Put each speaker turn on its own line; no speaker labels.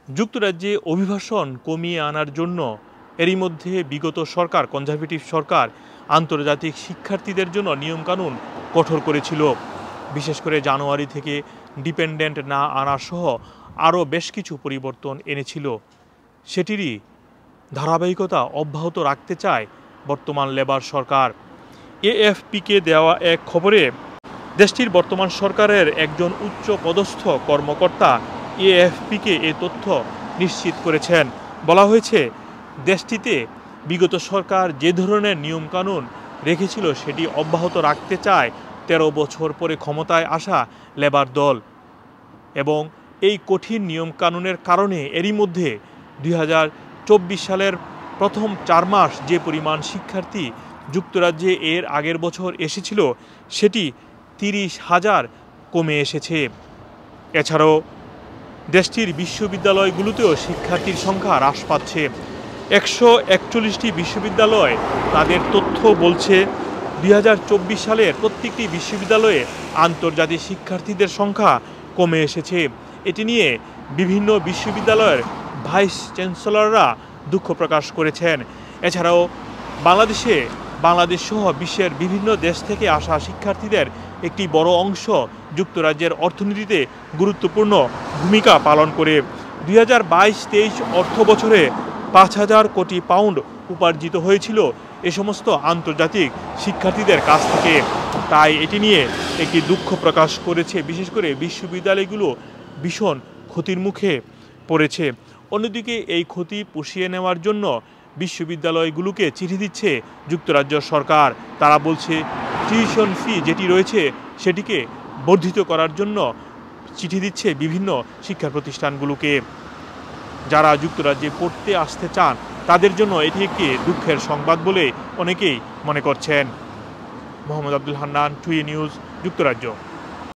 যুক্তরাজ্যে অভিবাসন কমিয়ে আনার জন্য এরই মধ্যে বিগত সরকার কনজারভেটিভ সরকার আন্তর্জাতিক শিক্ষার্থীদের জন্য নিয়মকানুন কঠোর করেছিল। বিশেষ করে জানুয়ারি থেকে ডিপেন্ডেন্ট না আনা সহ আরও বেশ কিছু পরিবর্তন এনেছিল। সেটিরই ধারাবাহিকতা অব্যাহত রাখতে চায় বর্তমান লেবার সরকার। এএফপিকে দেওয়া এক খবরে দেশটির বর্তমান সরকারের একজন উচ্চ পদস্থ কর্মকর্তা এএফপিকে এ তথ্য নিশ্চিত করেছেন। বলা হয়েছে, দেশটিতে বিগত সরকার যে ধরনের নিয়মকানুন রেখেছিল সেটি অব্যাহত রাখতে চায় ১৩ বছর পরে ক্ষমতায় আসা লেবার দল। এবং এই কঠিন নিয়মকানুনের কারণে এরই মধ্যে ২০২৪ সালের প্রথম ৪ মাস যে পরিমাণ শিক্ষার্থী যুক্তরাজ্যে এর আগের বছর এসেছিল সেটি ৩০,০০০ কমে এসেছে। এছাড়াও দেশটির বিশ্ববিদ্যালয়গুলোতেও শিক্ষার্থীর সংখ্যা হ্রাস পাচ্ছে। ১৪১টি বিশ্ববিদ্যালয় তাদের তথ্য বলছে ২০২৪ সালের প্রত্যেকটি বিশ্ববিদ্যালয়ে আন্তর্জাতিক শিক্ষার্থীদের সংখ্যা কমে এসেছে। এটি নিয়ে বিভিন্ন বিশ্ববিদ্যালয়ের ভাইস চ্যান্সেলররা দুঃখ প্রকাশ করেছেন। এছাড়াও বাংলাদেশ সহ বিশ্বের বিভিন্ন দেশ থেকে আসা শিক্ষার্থীদের একটি বড় অংশ যুক্তরাজ্যের অর্থনীতিতে গুরুত্বপূর্ণ ভূমিকা পালন করে। ২০২২-২৩ অর্থ বছরে ৫,০০০ কোটি পাউন্ড উপার্জিত হয়েছিল এ সমস্ত আন্তর্জাতিক শিক্ষার্থীদের কাছ থেকে। তাই এটি নিয়ে একটি দুঃখ প্রকাশ করেছে। বিশেষ করে বিশ্ববিদ্যালয়গুলো ভীষণ ক্ষতির মুখে পড়েছে। অন্যদিকে এই ক্ষতি পুষিয়ে নেওয়ার জন্য বিশ্ববিদ্যালয়গুলোকে চিঠি দিচ্ছে যুক্তরাজ্য সরকার। তারা বলছে টিউশন ফি যেটি রয়েছে সেটিকে বর্ধিত করার জন্য চিঠি দিচ্ছে বিভিন্ন শিক্ষা প্রতিষ্ঠানগুলোকে। যারা যুক্তরাজ্যে পড়তে আসতে চান তাদের জন্য এটি একটি দুঃখের সংবাদ বলে অনেকেই মনে করছেন। মোহাম্মদ আব্দুল হান্নান, টুই নিউজ, যুক্তরাজ্য।